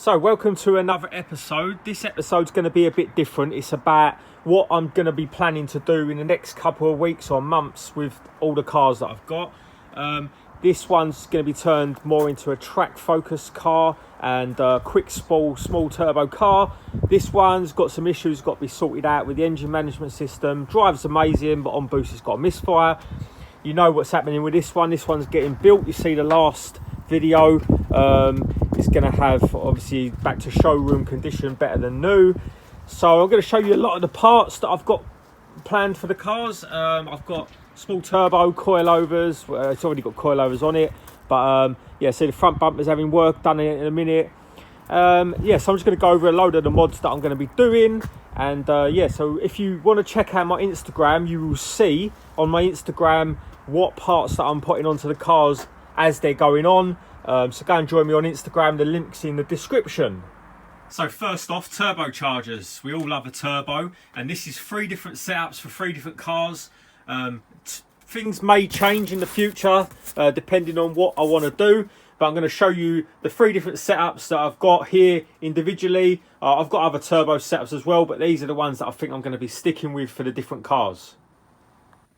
So welcome to another episode. This episode's going to be a bit different. It's about what I'm going to be planning to do in the next couple of weeks or months with all the cars that I've got. This one's going to be turned more into a track focused car and a quick small turbo car. This one's got some issues got to be sorted out with the engine management system. Drives amazing, but on boost it's got a misfire. You know what's happening with this one. This one's getting built. You see the last video. It's going to have obviously back to showroom condition, better than new. So I'm going to show you a lot of the parts that I've got planned for the cars. I've got small turbo coilovers. It's already got coilovers on it, but yeah, so the front bumper's having work done in a minute. Yeah, so I'm just going to go over a load of the mods that I'm going to be doing. And yeah, so if you want to check out my Instagram, you will see on my Instagram what parts that I'm putting onto the cars as they're going on. So go and join me on Instagram. The link's in the description. So first off, turbochargers. We all love a turbo, and this is 3 different setups for 3 different cars. Things may change in the future depending on what I want to do, but I'm going to show you the 3 different setups that I've got here individually. I've got other turbo setups as well, but these are the ones that I think I'm going to be sticking with for the different cars.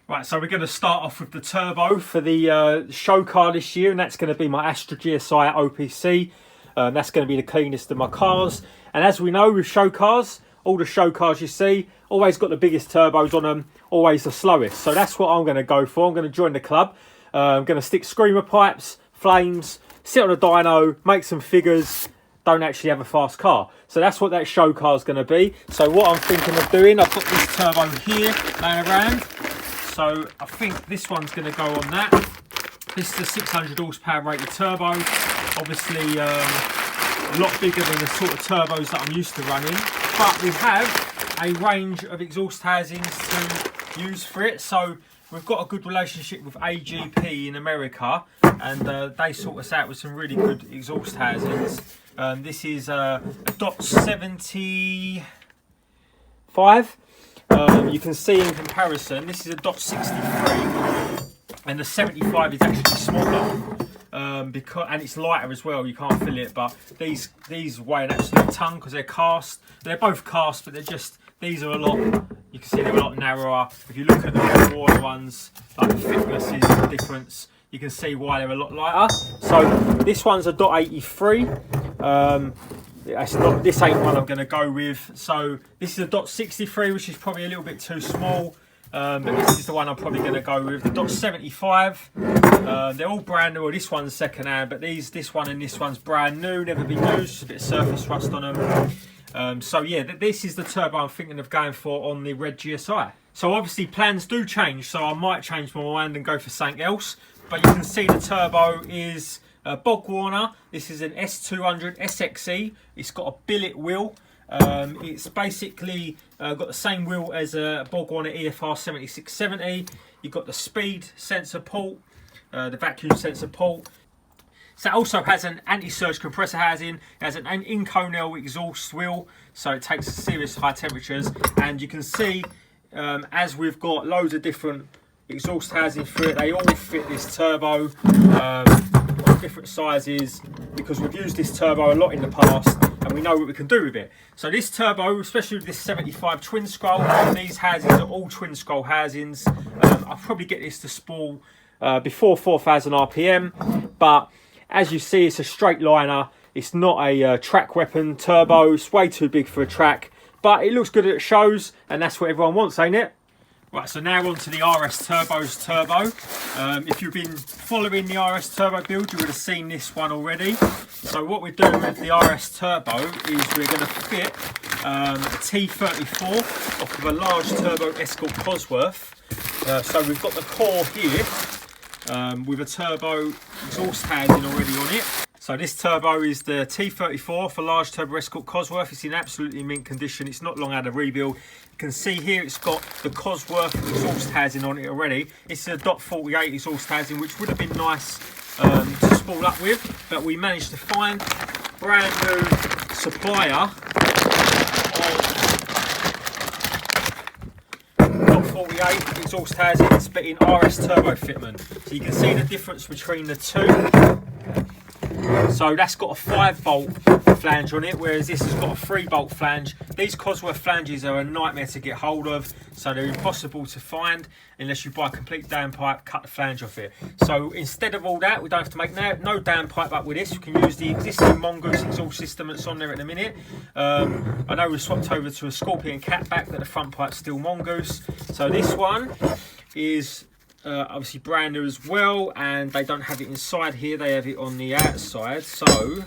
Right, so we're going to start off with the turbo for the show car this year, and that's going to be my Astra GSI OPC. That's going to be the cleanest of my cars. And as we know with show cars, all the show cars you see, always got the biggest turbos on them, always the slowest. So that's what I'm going to go for. I'm going to join the club. I'm going to stick screamer pipes, flames, sit on a dyno, make some figures, don't actually have a fast car. So that's what that show car is going to be. So what I'm thinking of doing, I've got this turbo here laying around. So I think this one's going to go on that. This is a 600 horsepower rated turbo. Obviously a lot bigger than the sort of turbos that I'm used to running. But we have a range of exhaust housings to use for it. So we've got a good relationship with AGP in America, and they sort us out with some really good exhaust housings. This is a dot 75. You can see in comparison, this is a dot 63, and the 75 is actually smaller, because, and it's lighter as well. You can't feel it, but these weigh an absolute ton because they're cast. They're both cast, but these are a lot. You can see they're a lot narrower. If you look at the broader ones, like the thickness is the difference. You can see why they're a lot lighter. So this one's a dot 83. This ain't one I'm going to go with. So this is a dot 63, which is probably a little bit too small. But this is the one I'm probably going to go with. The dot 75. They're all brand new. Well, this one's second hand, but this one and this one's brand new, never been used. Just a bit of surface rust on them. So yeah, this is the turbo I'm thinking of going for on the red GSI. So obviously plans do change, so I might change my mind and go for something else. But you can see the turbo is Bog Warner. This is an S200 SXE. It's got a billet wheel. It's basically got the same wheel as a Bog Warner EFR 7670. You've got the speed sensor port, the vacuum sensor port. So it also has an anti-surge compressor housing. It has an Inconel exhaust wheel, so it takes serious high temperatures. And you can see, as we've got loads of different exhaust housing for it, they all fit this turbo. Different sizes, because we've used this turbo a lot in the past and we know what we can do with it. So this turbo, especially with this 75 twin scroll, these housings are all twin scroll housings. I'll probably get this to spool before 4,000 RPM, but as you see, it's a straight liner. It's not a track weapon turbo. It's way too big for a track, but it looks good at shows, and that's what everyone wants, ain't it? Right, so now on to the RS Turbo's turbo. If you've been following the RS Turbo build, you would have seen this one already. So what we're doing with the RS Turbo is we're going to fit a T34 off of a large turbo Escort Cosworth. So we've got the core here with a turbo exhaust housing already on it. So this turbo is the T34 for large turbo Escort Cosworth. It's in absolutely mint condition. It's not long had a rebuild. You can see here it's got the Cosworth exhaust housing on it already. It's a dot 48 exhaust housing, which would have been nice to spool up with, but we managed to find a brand new supplier of dot 48 exhaust housings, but in RS turbo fitment. So you can see the difference between the two. So that's got a 5-bolt flange on it, whereas this has got a 3-bolt flange. These Cosworth flanges are a nightmare to get hold of, so they're impossible to find unless you buy a complete downpipe, cut the flange off it. So instead of all that, we don't have to make no downpipe up with this. You can use the existing Mongoose exhaust system that's on there at the minute. I know we've swapped over to a Scorpion catback, but the front pipe's still Mongoose. So this one is obviously brand new as well, and they don't have it inside here, they have it on the outside. So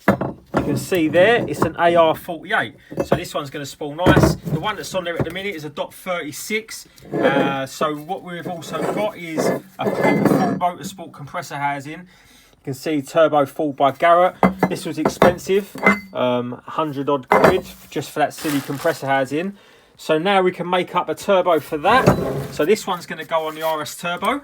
you can see there, it's an AR48. So this one's going to spool nice. The one that's on there at the minute is a .36. So what we've also got is a full motorsport compressor housing. You can see turbo full by Garrett. This was expensive, 100 odd quid just for that silly compressor housing. So now we can make up a turbo for that. So this one's going to go on the RS Turbo.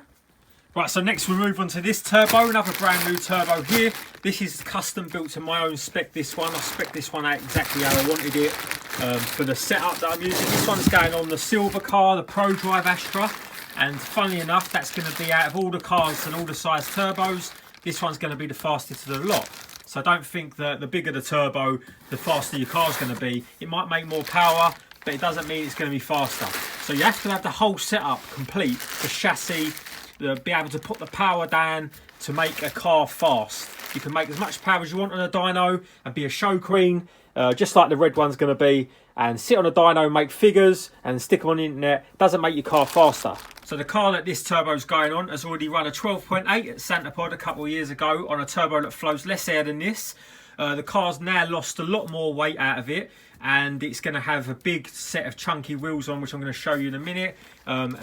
Right, so next we move on to this turbo, another brand new turbo here. This is custom built to my own spec, this one. I spec'd this one out exactly how I wanted it for the setup that I'm using. This one's going on the silver car, the prodrive Astra. And funnily enough, that's going to be out of all the cars and all the size turbos, this one's going to be the fastest of the lot. So don't think that the bigger the turbo, the faster your car's going to be. It might make more power, but it doesn't mean it's going to be faster. So you have to have the whole setup complete, the chassis, be able to put the power down to make a car fast. You can make as much power as you want on a dyno and be a show queen, just like the red one's going to be, and sit on a dyno, make figures and stick them on the internet. Doesn't make your car faster. So the car that this turbo's going on has already run a 12.8 at Santapod a couple of years ago on a turbo that flows less air than this. The car's now lost a lot more weight out of it, and it's going to have a big set of chunky wheels on, which I'm going to show you in a minute,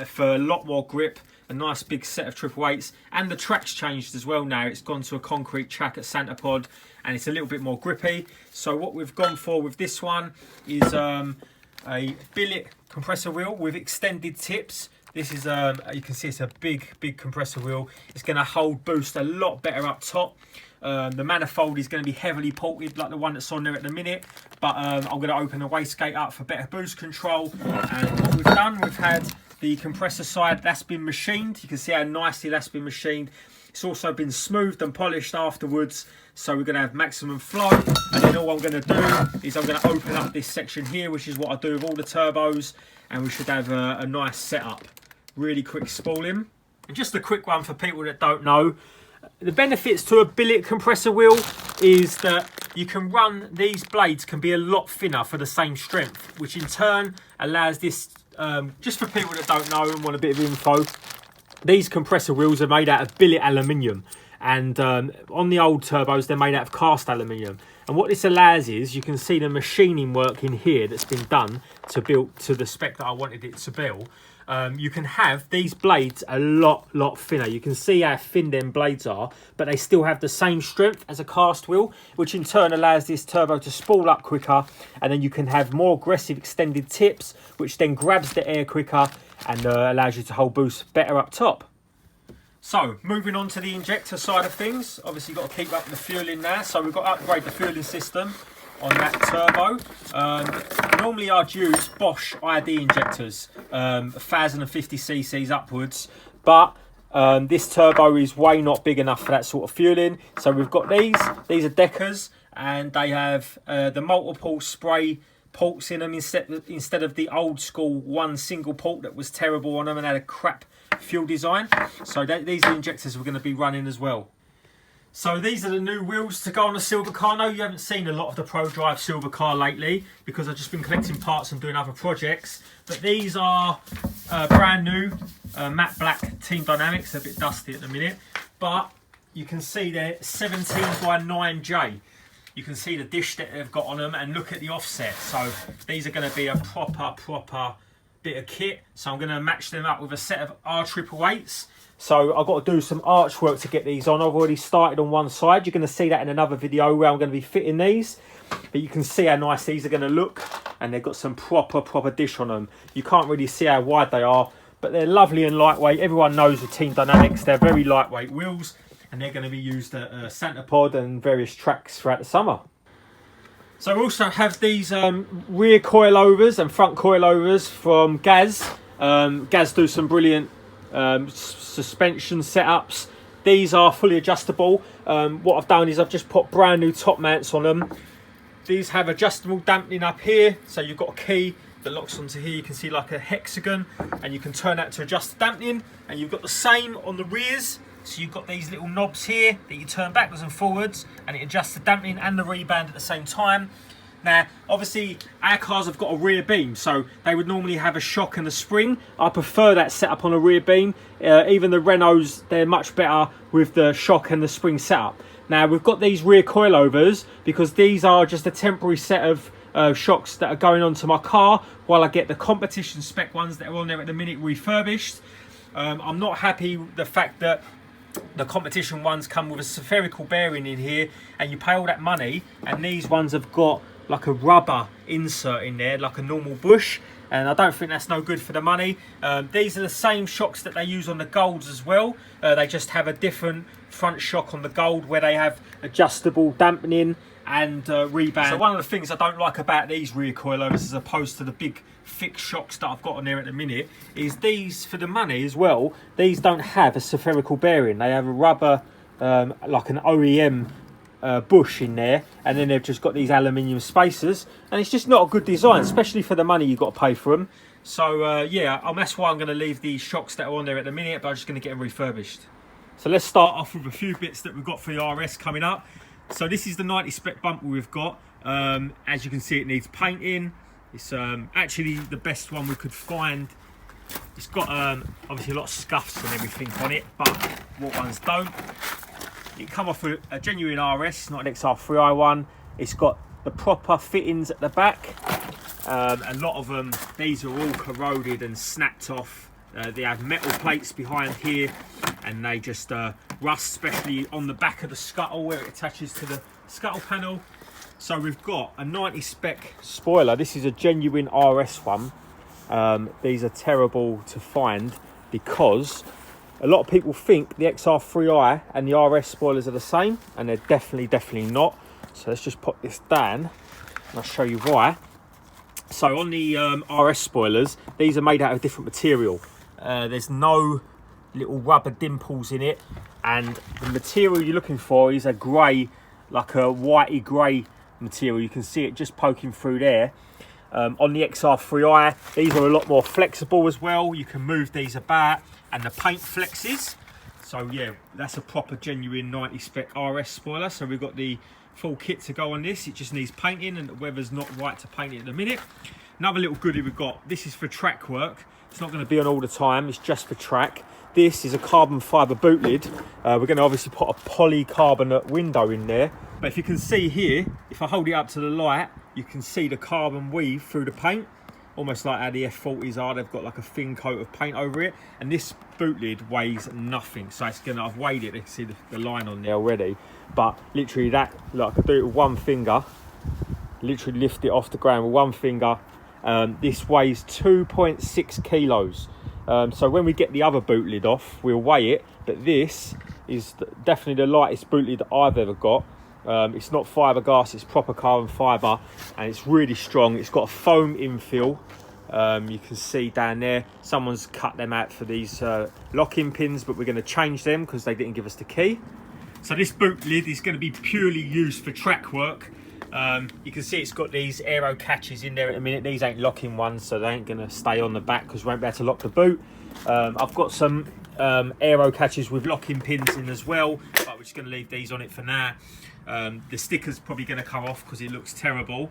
for a lot more grip, a nice big set of 888s, and the track's changed as well now. It's gone to a concrete track at Santapod, and it's a little bit more grippy. So what we've gone for with this one is a billet compressor wheel with extended tips. This is, you can see it's a big compressor wheel. It's going to hold boost a lot better up top. The manifold is going to be heavily ported like the one that's on there at the minute, but I'm going to open the wastegate up for better boost control. And what we've done, we've had the compressor side, that's been machined. You can see how nicely that's been machined. It's also been smoothed and polished afterwards, so we're going to have maximum flow. And then all I'm going to do is I'm going to open up this section here, which is what I do with all the turbos, and we should have a nice setup. Really quick spooling. And just a quick one for people that don't know, the benefits to a billet compressor wheel is that you can run, these blades can be a lot thinner for the same strength, which in turn allows this, just for people that don't know and want a bit of info, these compressor wheels are made out of billet aluminium, and on the old turbos they're made out of cast aluminium. And what this allows is, you can see the machining work in here that's been done to build to the spec that I wanted it to build. You can have these blades a lot thinner. You can see how thin them blades are, but they still have the same strength as a cast wheel, which in turn allows this turbo to spool up quicker, and then you can have more aggressive extended tips, which then grabs the air quicker and allows you to hold boost better up top. So moving on to the injector side of things, obviously you've got to keep up the fueling now, so we've got to upgrade the fueling system on that turbo. Normally I'd use Bosch ID injectors, 1050 cc's upwards, but this turbo is way not big enough for that sort of fueling. So we've got these are Deckers, and they have the multiple spray ports in them instead of the old school one single port that was terrible on them and had a crap fuel design. So these are the injectors we're going to be running as well. So these are the new wheels to go on the silver car. I know you haven't seen a lot of the prodrive silver car lately because I've just been collecting parts and doing other projects, but these are brand new matte black Team Dynamics. They're a bit dusty at the minute, but you can see they're 17 by 9J. You can see the dish that they've got on them, and look at the offset. So these are going to be a proper bit of kit. So I'm going to match them up with a set of R888s. So I've got to do some arch work to get these on. I've already started on one side. You're going to see that in another video where I'm going to be fitting these. But you can see how nice these are going to look, and they've got some proper dish on them. You can't really see how wide they are, but they're lovely and lightweight. Everyone knows the Team Dynamics. They're very lightweight wheels, and they're going to be used at Santapod and various tracks throughout the summer. So we also have these rear coilovers and front coilovers from Gaz. Gaz do some brilliant suspension setups. These are fully adjustable. What I've done is I've just put brand new top mounts on them. These have adjustable dampening up here, so you've got a key that locks onto here. You can see like a hexagon, and you can turn that to adjust the dampening. And you've got the same on the rears, so you've got these little knobs here that you turn backwards and forwards, and it adjusts the dampening and the rebound at the same time. Now, obviously, our cars have got a rear beam, so they would normally have a shock and a spring. I prefer that setup on a rear beam. Even the Renaults, they're much better with the shock and the spring setup. Now, we've got these rear coilovers because these are just a temporary set of shocks that are going onto my car while I get the competition spec ones that are on there at the minute refurbished. I'm not happy with the fact that the competition ones come with a spherical bearing in here, and you pay all that money, and these ones have got like a rubber insert in there, like a normal bush, and I don't think that's no good for the money. These are the same shocks that they use on the Golds as well. They just have a different front shock on the Gold where they have adjustable dampening and rebound. So one of the things I don't like about these rear coilovers as opposed to the big thick shocks that I've got on there at the minute is these, for the money as well, these don't have a spherical bearing. They have a rubber, like an OEM bush in there, and then they've just got these aluminium spacers, and it's just not a good design, especially for the money you've got to pay for them. So yeah, that's why I'm going to leave these shocks that are on there at the minute, but I'm just going to get them refurbished. So let's start off with a few bits that we've got for the RS coming up. So this is the 90 spec bumper we've got. As you can see, it needs painting. It's actually the best one we could find. It's got obviously a lot of scuffs and everything on it, but what ones don't? It come off with a genuine RS, not an XR3i one. It's got the proper fittings at the back. A lot of them, these are all corroded and snapped off. They have metal plates behind here, and they just rust, especially on the back of the scuttle where it attaches to the scuttle panel. So we've got a 90 spec spoiler. This is a genuine RS one. These are terrible to find because a lot of people think the XR3i and the RS spoilers are the same, and they're definitely not. So let's just put this down and I'll show you why. So on the RS spoilers, these are made out of different material. There's no little rubber dimples in it, and the material you're looking for is a grey, like a whitey grey material. You can see it just poking through there. On the XR3i, these are a lot more flexible as well. You can move these about, and the paint flexes. So yeah, that's a proper genuine 90 spec RS spoiler. So we've got the full kit to go on this. It just needs painting, and the weather's not right to paint it at the minute. Another little goodie we've got, this is for track work. It's not going to be on all the time, it's just for track. This is a carbon fibre boot lid. We're going to obviously put a polycarbonate window in there. But if you can see here, if I hold it up to the light, you can see the carbon weave through the paint. Almost like how the F40s are, they've got like a thin coat of paint over it. And this boot lid weighs nothing. So it's gonna, I've weighed it, you can see the line on there already. But literally that, look, I could do it with one finger. Literally lift it off the ground with one finger. This weighs 2.6 kilos. So when we get the other boot lid off, we'll weigh it. But this is definitely the lightest boot lid that I've ever got. It's not fiberglass, it's proper carbon fibre, and it's really strong. It's got a foam infill. You can see down there, someone's cut them out for these lock-in pins, but we're going to change them because they didn't give us the key. So this boot lid is going to be purely used for track work. You can see it's got these aero catches in there at the minute. These ain't locking ones, so they ain't going to stay on the back because we won't be able to lock the boot. I've got some aero catches with locking pins in as well, but we're just going to leave these on it for now. The sticker's probably going to come off because it looks terrible.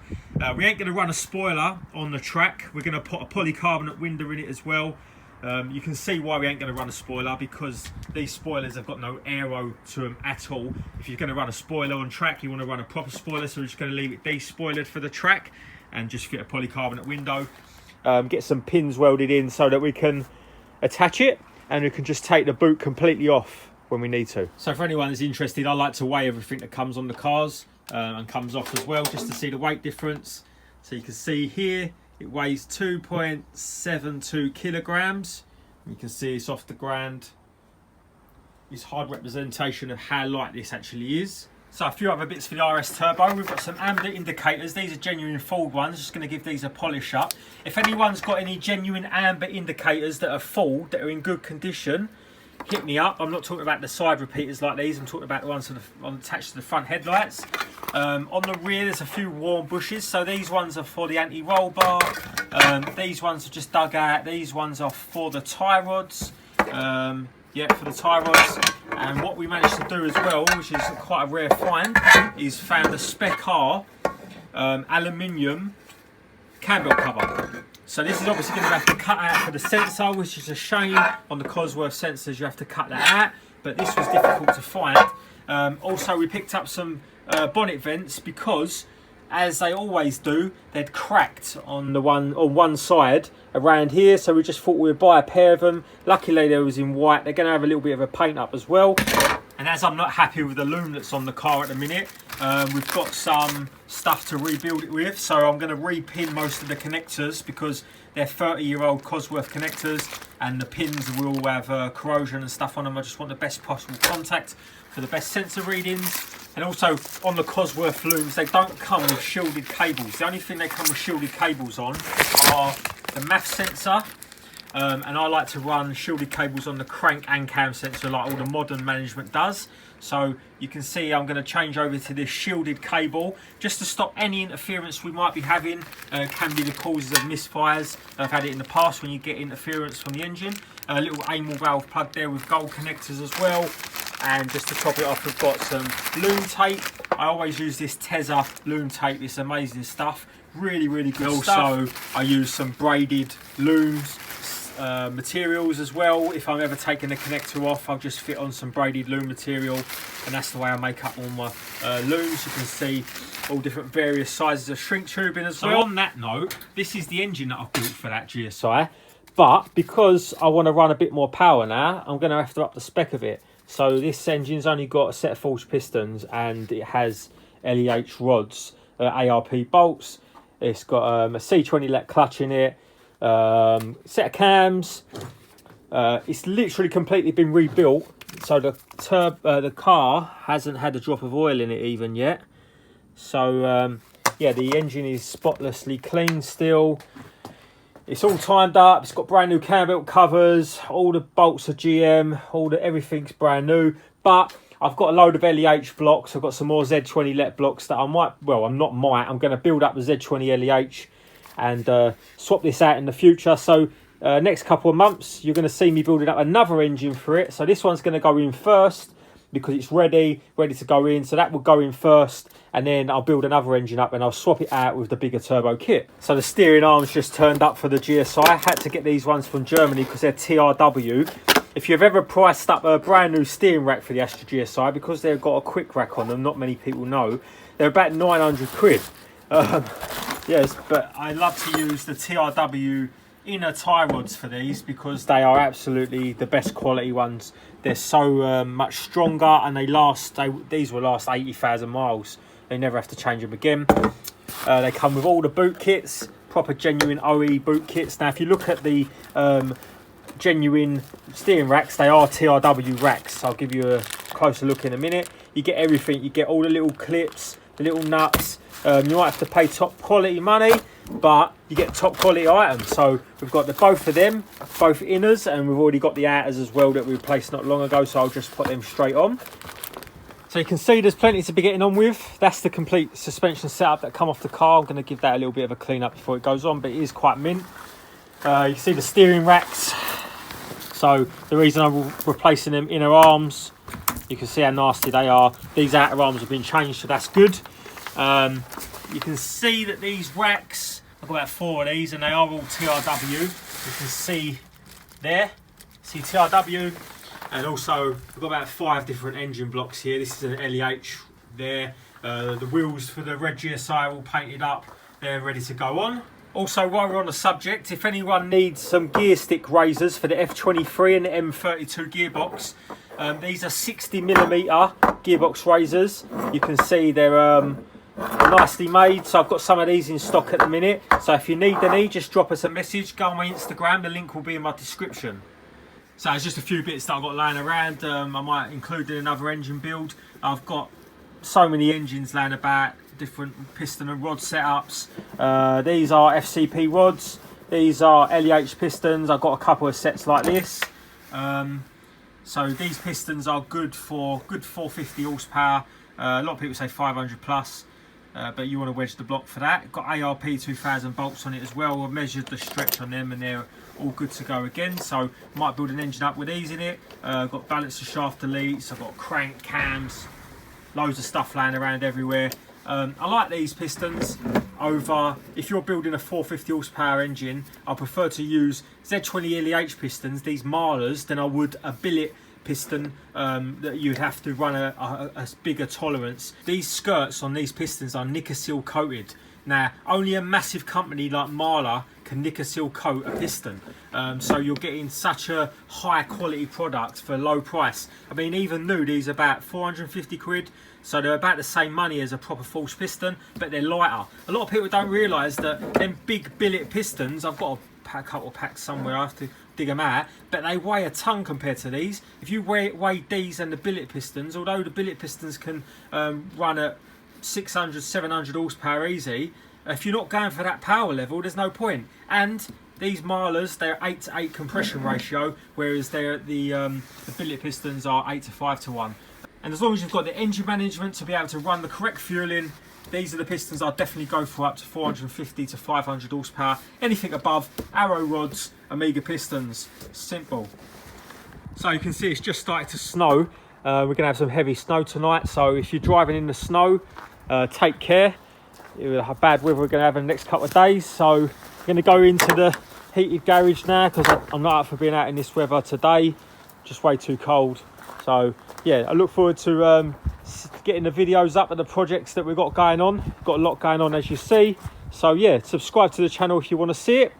We ain't going to run a spoiler on the track. We're going to put a polycarbonate window in it as well. You can see why we ain't going to run a spoiler, because these spoilers have got no aero to them at all. If you're going to run a spoiler on track, you want to run a proper spoiler, so we're just going to leave it despoilered for the track and just fit a polycarbonate window. Get some pins welded in so that we can attach it, and we can just take the boot completely off when we need to. So for anyone that's interested, I like to weigh everything that comes on the cars and comes off as well, just to see the weight difference. So you can see here it weighs 2.72 kilograms. You can see it's off the ground. It's hard representation of how light this actually is. So a few other bits for the RS Turbo. We've got some amber indicators. These are genuine Ford ones. Just going to give these a polish up. If anyone's got any genuine amber indicators that are Ford, that are in good condition, hit me up. I'm not talking about the side repeaters like these. I'm talking about the ones attached to the front headlights. On the rear, there's a few worn bushes. So these ones are for the anti-roll bar. These ones are just dug out. These ones are for the tie rods. Yeah, for the tie rods. And what we managed to do as well, which is quite a rare find, is found a Spec R aluminium cam belt cover. So this is obviously going to have to cut out for the sensor, which is a shame. On the Cosworth sensors you have to cut that out, but this was difficult to find. Also we picked up some bonnet vents because, as they always do, they'd cracked on one side around here, so we just thought we would buy a pair of them. Luckily they was in white. They're going to have a little bit of a paint up as well. And as I'm not happy with the loom that's on the car at the minute, we've got some stuff to rebuild it with. So I'm going to repin most of the connectors because they're 30-year-old Cosworth connectors, and the pins will have corrosion and stuff on them. I just want the best possible contact for the best sensor readings. And also on the Cosworth looms, they don't come with shielded cables. The only thing they come with shielded cables on are the MAF sensor. And I like to run shielded cables on the crank and cam sensor like all the modern management does. So you can see I'm going to change over to this shielded cable just to stop any interference we might be having. Can be the causes of misfires. I've had it in the past when you get interference from the engine. A little Amel valve plug there with gold connectors as well. And just to top it off, we've got some loom tape. I always use this Tezza loom tape. It's amazing stuff. Really, really good stuff. Also, I use some braided looms. Materials as well. If I'm ever taking the connector off, I'll just fit on some braided loom material, and that's the way I make up all my looms. You can see all different various sizes of shrink tubing as well. So on that note, this is the engine that I've built for that GSI, but because I want to run a bit more power now, I'm going to have to up the spec of it. So this engine's only got a set of forged pistons, and it has LEH rods, ARP bolts. It's got a C20 let clutch in it. Set of cams. It's literally completely been rebuilt, so the car hasn't had a drop of oil in it even yet. So yeah, the engine is spotlessly clean still. It's all timed up. It's got brand new cam belt covers. All the bolts are GM. Everything's brand new. But I've got a load of LEH blocks. I've got some more Z20 let blocks that I'm going to build up the Z20 LEH and swap this out in the future. So next couple of months you're going to see me building up another engine for it. So this one's going to go in first because it's ready to go in. So that will go in first, and then I'll build another engine up and I'll swap it out with the bigger turbo kit. So the steering arms just turned up for the GSI. I had to get these ones from Germany because they're TRW. If you've ever priced up a brand new steering rack for the Astra GSI, because they've got a quick rack on them, not many people know, they're about 900 quid. Yes, but I love to use the TRW inner tie rods for these because they are absolutely the best quality ones. They're so much stronger, and these will last 80,000 miles. They never have to change them again. They come with all the boot kits, proper genuine OE boot kits. Now if you look at the genuine steering racks, they are TRW racks. I'll give you a closer look in a minute. You get everything. You get all the little clips, the little nuts. You might have to pay top quality money, but you get top quality items. So we've got both of them, both inners, and we've already got the outers as well that we replaced not long ago, so I'll just put them straight on. So you can see there's plenty to be getting on with. That's the complete suspension setup that come off the car. I'm going to give that a little bit of a clean up before it goes on, but it is quite mint. You can see the steering racks. So the reason I'm replacing them inner arms, you can see how nasty they are. These outer arms have been changed, so that's good. You can see that these racks, I've got about 4 of these, and they are all TRW. You can see there, see TRW, and also we've got about 5 different engine blocks here. This is an LEH there. The wheels for the red GSI are all painted up. They're ready to go on. Also, while we're on the subject, if anyone needs some gear stick razors for the F23 and the M32 gearbox, these are 60mm gearbox razors. You can see they're nicely made, so I've got some of these in stock at the minute. So if you need any, just drop us a message, go on my Instagram, the link will be in my description. So it's just a few bits that I've got lying around. I might include in another engine build. I've got so many engines laying about, different piston and rod setups. These are FCP rods, these are LEH pistons. I've got a couple of sets like this. So these pistons are good for 450 horsepower. A lot of people say 500 plus, but you want to wedge the block for that. Got ARP 2000 bolts on it as well. I've measured the stretch on them and they're all good to go again. So might build an engine up with these in it. Got balancer shaft deletes, I've got crank cams, loads of stuff laying around everywhere. I like these pistons over, if you're building a 450 horsepower engine, I prefer to use Z20 LEH pistons, these Marlers, than I would a billet piston that you'd have to run a bigger tolerance. These skirts on these pistons are Nickel coated. Now, only a massive company like Marler can Nickel coat a piston. So you're getting such a high quality product for a low price. I mean, even new, these are about 450 quid. So they're about the same money as a proper false piston, but they're lighter. A lot of people don't realise that them big billet pistons, I've got a couple of packs somewhere, I have to dig them out, but they weigh a ton compared to these. If you weigh these and the billet pistons, although the billet pistons can run at 600, 700 horsepower easy, if you're not going for that power level, there's no point. And these Marlers, they're 8 to 8 compression ratio, whereas the billet pistons are 8 to 5 to 1. And as long as you've got the engine management to be able to run the correct fueling, these are the pistons I'll definitely go for, up to 450 to 500 horsepower. Anything above, arrow rods, Omega pistons, simple. So you can see it's just started to snow. We're going to have some heavy snow tonight, so if you're driving in the snow, take care. We'll have bad weather we're going to have in the next couple of days. So I'm going to go into the heated garage now, because I'm not up for being out in this weather today. Just way too cold. So yeah, I look forward to getting the videos up of the projects that we've got going on. Got a lot going on, as you see. So yeah, subscribe to the channel if you want to see it.